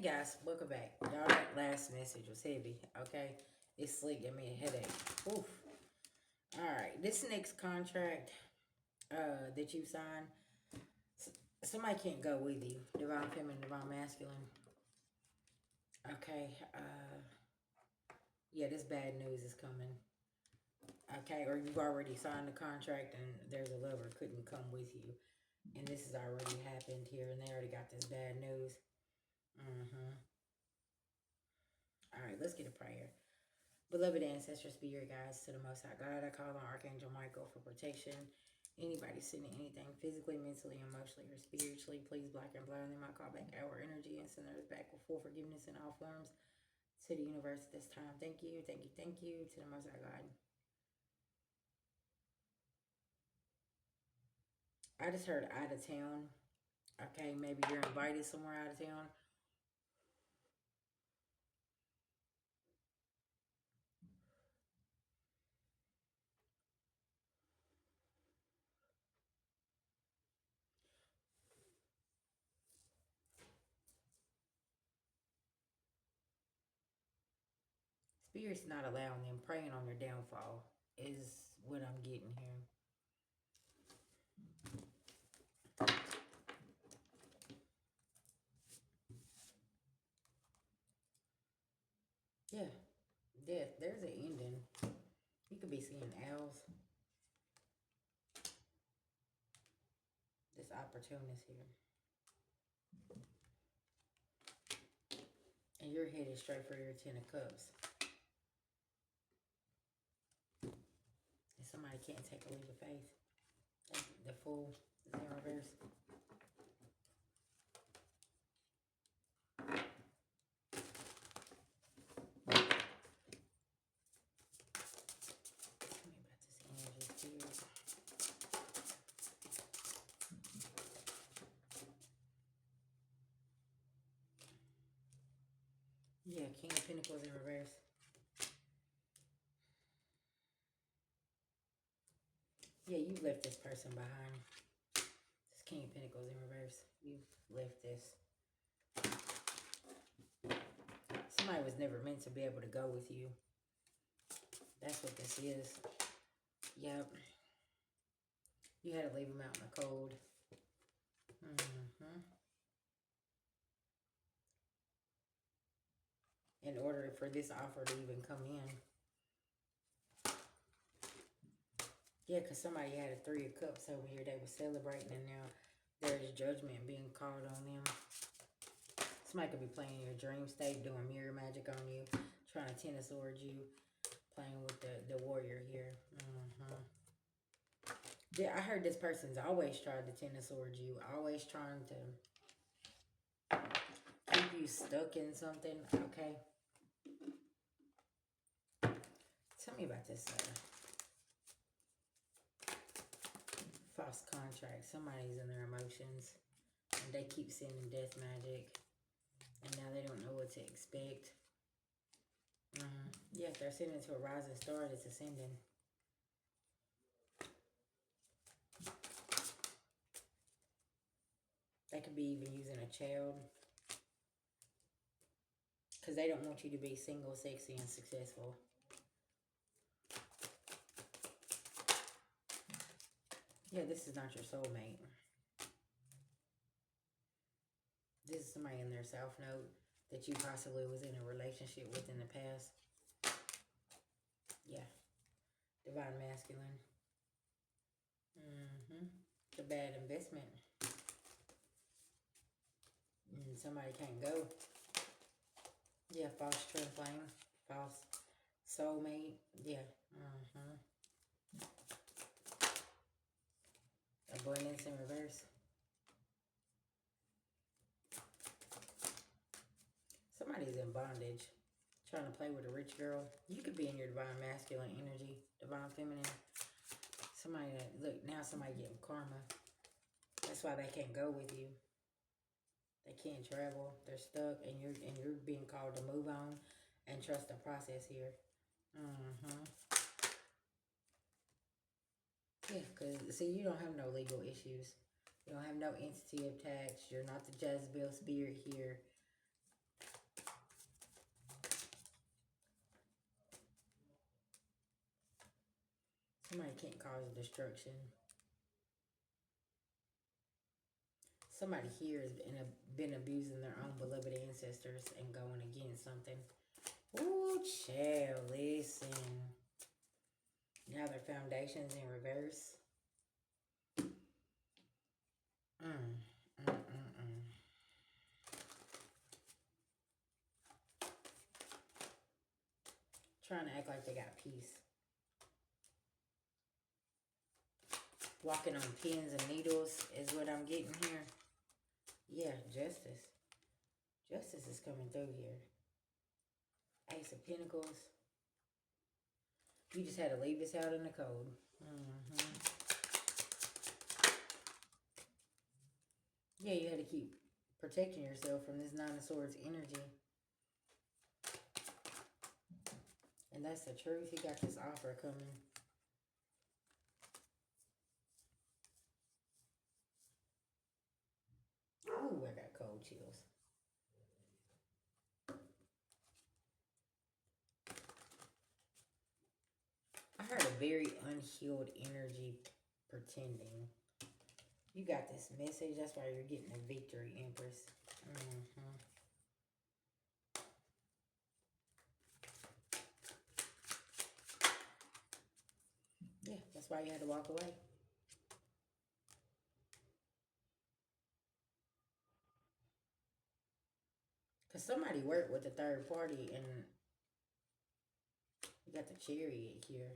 Hey guys, welcome back. Y'all, that last message was heavy, okay? It's slick, gave me a headache. Oof. Alright, this next contract that you signed, somebody can't go with you. Divine Feminine, Divine Masculine. Okay, yeah, this bad news is coming. Okay, or you've already signed the contract and there's a lover couldn't come with you. And this has already happened here and they already got this bad news. Alright, let's get a prayer. Beloved ancestral spirit guides, to the Most High God, I call on Archangel Michael for protection. Anybody sending anything physically, mentally, emotionally, or spiritually, please block and blind them. I call back our energy and send us back with full forgiveness in all forms to the universe at this time. Thank you, thank you, thank you, to the Most High God. I just heard out of town. Okay, maybe you're invited somewhere out of town. Spirit's not allowing them, praying on their downfall is what I'm getting here. Yeah, death. There's an ending. You could be seeing owls. This opportunist here. And you're headed straight for your 10 of Cups. And somebody can't take a leap of faith. The Fool is in reverse. Tell me about this energy, Spirit. Yeah, King of Pentacles in reverse. Yeah, you've left this person behind. This King of Pentacles in reverse. You've left this. Somebody was never meant to be able to go with you. That's what this is. Yep. You had to leave them out in the cold. In order for this offer to even come in. Yeah, because somebody had a 3 of Cups over here. They were celebrating and now there's judgment being called on them. Somebody could be playing your dream state, doing mirror magic on you, trying to 10 of Swords you, playing with the warrior here. Yeah, I heard this person's always tried to 10 of Swords you, always trying to keep you stuck in something. Okay. Tell me about this false contract. Somebody's in their emotions and they keep sending death magic and now they don't know what to expect. Yeah, if they're sending to a rising star that's ascending. They could be even using a child because they don't want you to be single, sexy, and successful. Yeah, this is not your soulmate. This is somebody in their South Node that you possibly was in a relationship with in the past. Yeah. Divine Masculine. It's a bad investment. Somebody can't go. Yeah, false twin flame. False soulmate. Yeah. Abundance in reverse. Somebody's in bondage, trying to play with a rich girl. You could be in your divine masculine energy, divine feminine. Somebody that, look, now somebody getting karma. That's why they can't go with you. They can't travel. They're stuck, and you're being called to move on and trust the process here. Yeah, because, see, you don't have no legal issues. You don't have no entity attached. You're not the Jezebel spirit here. can't cause destruction. Somebody here has been abusing their own beloved ancestors and going against something. Ooh, child, listen. Now their foundation's in reverse. Trying to act like they got peace. Walking on pins and needles is what I'm getting here. Yeah, justice. Justice is coming through here. Ace of Pentacles. You just had to leave this out in the cold. Yeah, you had to keep protecting yourself from this Nine of Swords energy. And that's the truth. You got this offer coming. Ooh, I got cold chills. I heard a very unhealed energy pretending. You got this message. That's why you're getting a victory, Empress. Yeah, that's why you had to walk away. Because somebody worked with a third party and you got the Chariot here.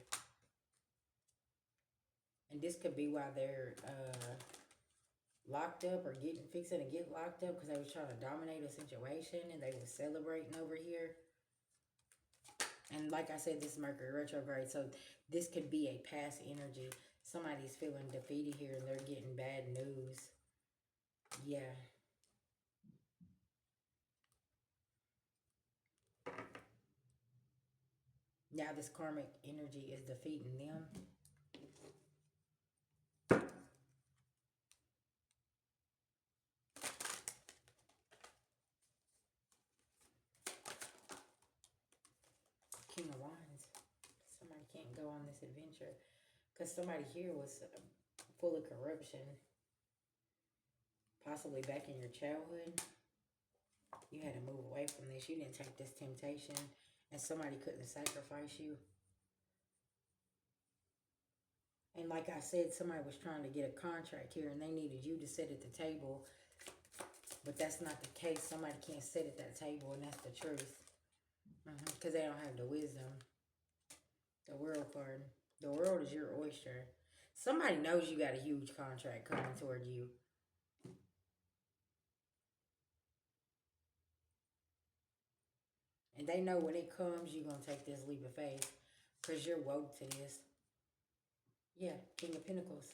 And this could be why they're locked up or fixing to get locked up, because they was trying to dominate a situation and they were celebrating over here. And like I said, this is Mercury retrograde, so this could be a past energy. Somebody's feeling defeated here and they're getting bad news. Yeah. Now this karmic energy is defeating them. King of Wands. Somebody can't go on this adventure because somebody here was full of corruption. Possibly back in your childhood. You had to move away from this. You didn't take this temptation and somebody couldn't sacrifice you. And like I said, somebody was trying to get a contract here and they needed you to sit at the table. But that's not the case. Somebody can't sit at that table and that's the truth. Because they don't have the wisdom. The World card. The world is your oyster. Somebody knows you got a huge contract coming toward you. And they know when it comes, you're going to take this leap of faith. Because you're woke to this. Yeah, King of Pentacles.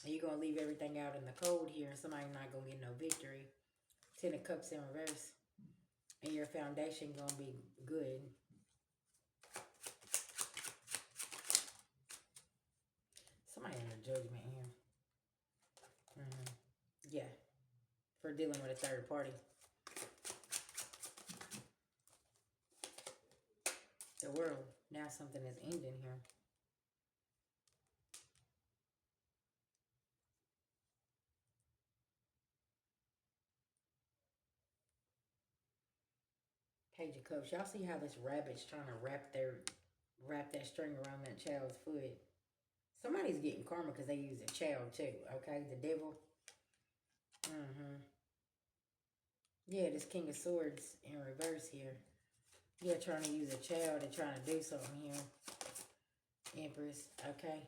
And you're going to leave everything out in the cold here. And somebody's not going to get no victory. Ten of Cups in reverse. And your foundation going to be good. Somebody under judgment here. Yeah. For dealing with a third party. The World. Now something is ending here. Page of Cups. Y'all see how this rabbit's trying to wrap that string around that child's foot. Somebody's getting karma because they use a child too. Okay, the devil. Yeah, this King of Swords in reverse here. Yeah, trying to use a child and trying to do something here. Empress, okay.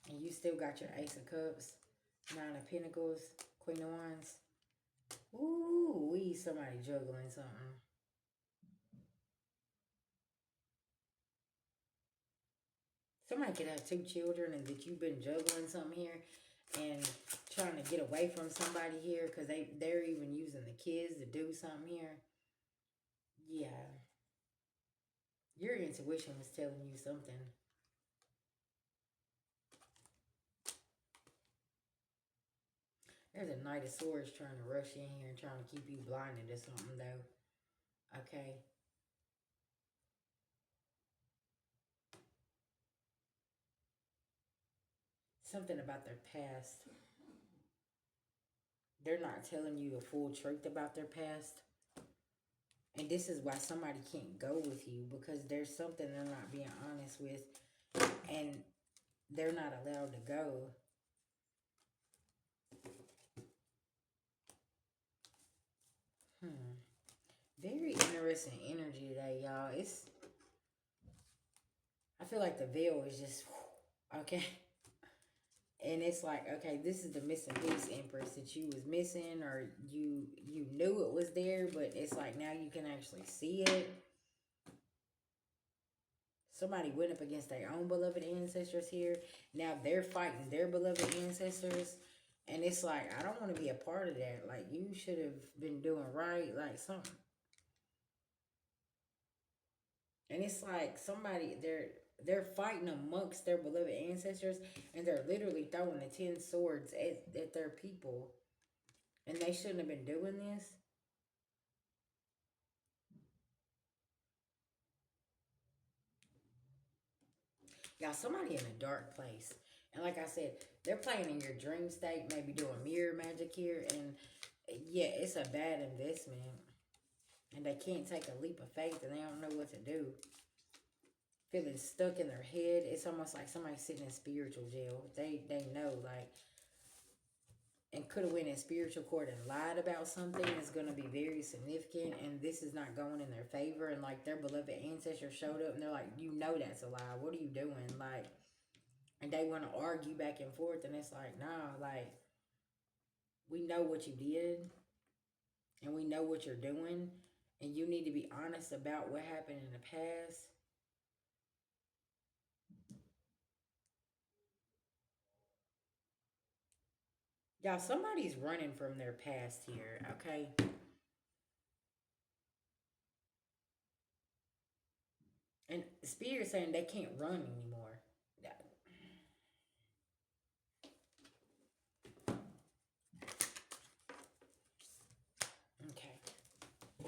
And you still got your Ace of Cups, Nine of Pentacles, Queen of Wands. Ooh, somebody juggling something. Somebody could have 2 children and that you've been juggling something here and trying to get away from somebody here because they're even using the kids to do something here. Yeah. Your intuition was telling you something. There's a Knight of Swords trying to rush in here and trying to keep you blinded to something though. Okay. something about their past. They're not telling you the full truth about their past. And this is why somebody can't go with you, because there's something they're not being honest with, and they're not allowed to go. Very interesting energy today, y'all. I feel like the veil is just, okay. And it's like, okay, this is the missing piece, Empress, that you was missing, or you knew it was there, but it's like now you can actually see it. Somebody went up against their own beloved ancestors here. Now they're fighting their beloved ancestors. And it's like, I don't want to be a part of that. Like, you should have been doing right, like something. And it's like somebody, they're fighting amongst their beloved ancestors, and they're literally throwing the 10 swords at their people. And they shouldn't have been doing this. Y'all, somebody in a dark place. And like I said, they're playing in your dream state, maybe doing mirror magic here. And yeah, it's a bad investment. And they can't take a leap of faith, and they don't know what to do. Feeling stuck in their head. It's almost like somebody sitting in spiritual jail. They know, like, and could have went in spiritual court and lied about something is going to be very significant, and this is not going in their favor. And like their beloved ancestors showed up, and they're like, you know that's a lie. What are you doing? Like, and they want to argue back and forth, and it's like, nah, like, we know what you did, and we know what you're doing, and you need to be honest about what happened in the past. Y'all, somebody's running from their past here, okay? And Spirit saying they can't run anymore. Okay.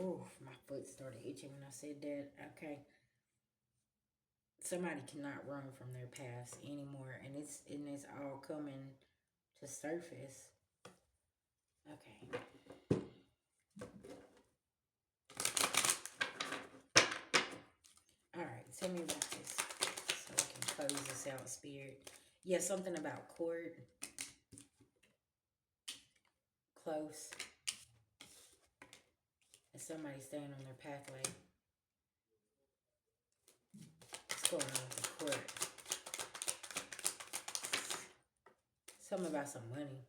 Oh, my foot started itching when I said that. Okay. Somebody cannot run from their past anymore, and it's all coming to surface. Okay. All right. Tell me about this so I can close this out, Spirit. Yeah, something about court. Close. And somebody staying on their pathway. What's going on with the court? Something about some money.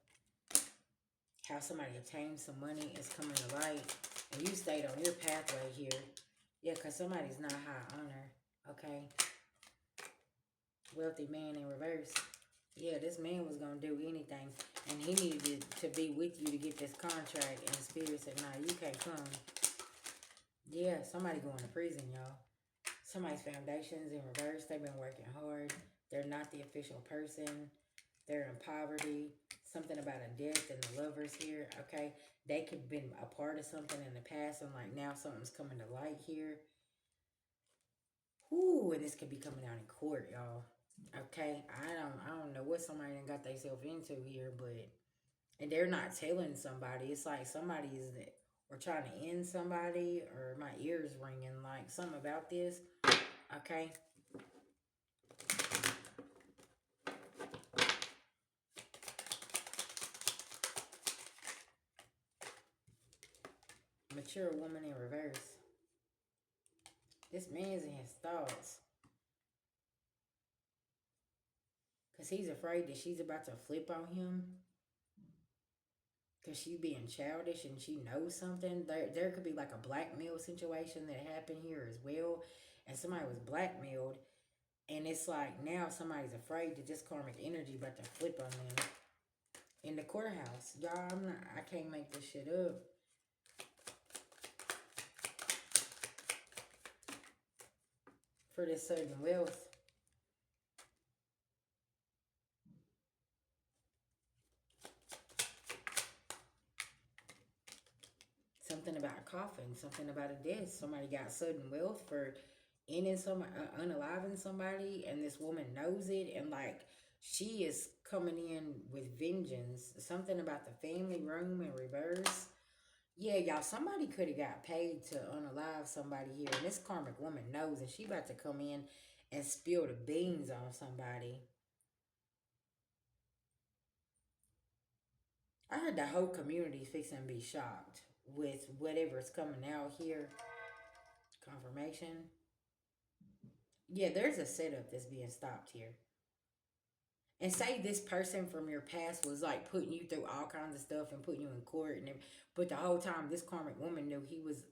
How somebody obtained some money is coming to light. And you stayed on your pathway here. Yeah, because somebody's not high honor. Okay. Wealthy man in reverse. Yeah, this man was going to do anything. And he needed to be with you to get this contract. And Spirit said, nah, you can't come. Yeah, somebody going to prison, y'all. Somebody's foundation's in reverse. They've been working hard. They're not the official person. They're in poverty. Something about a death and the lovers here. Okay. They could have been a part of something in the past. And like now something's coming to light here. Ooh, and this could be coming out in court, y'all. Okay. I don't know what somebody done got themselves into here, but and they're not telling somebody. It's like somebody is or trying to end somebody, or my ears ringing like something about this. Okay. Mature woman in reverse. This man's in his thoughts. Because he's afraid that she's about to flip on him. Because she's being childish and she knows something. There could be like a blackmail situation that happened here as well. And somebody was blackmailed. And it's like now somebody's afraid that this karmic energy about to flip on them. In the courthouse. Y'all, I can't make this shit up. For this certain wealth. Something about a coffin. Something about a death. Somebody got sudden wealth for ending somebody, unaliving somebody. And this woman knows it. And like, She is coming in with vengeance. Something about the family room in reverse. Yeah, y'all, somebody could have got paid to unalive somebody here. And this karmic woman knows, and she about to come in and spill the beans on somebody. I heard the whole community fixing to be shocked with whatever's coming out here. Confirmation. Yeah, there's a setup that's being stopped here. And say this person from your past was like putting you through all kinds of stuff and putting you in court, and but the whole time this karmic woman knew he was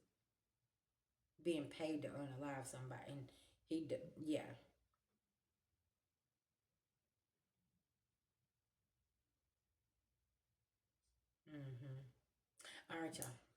being paid to unalive somebody, and yeah. Mm-hmm. All right, y'all.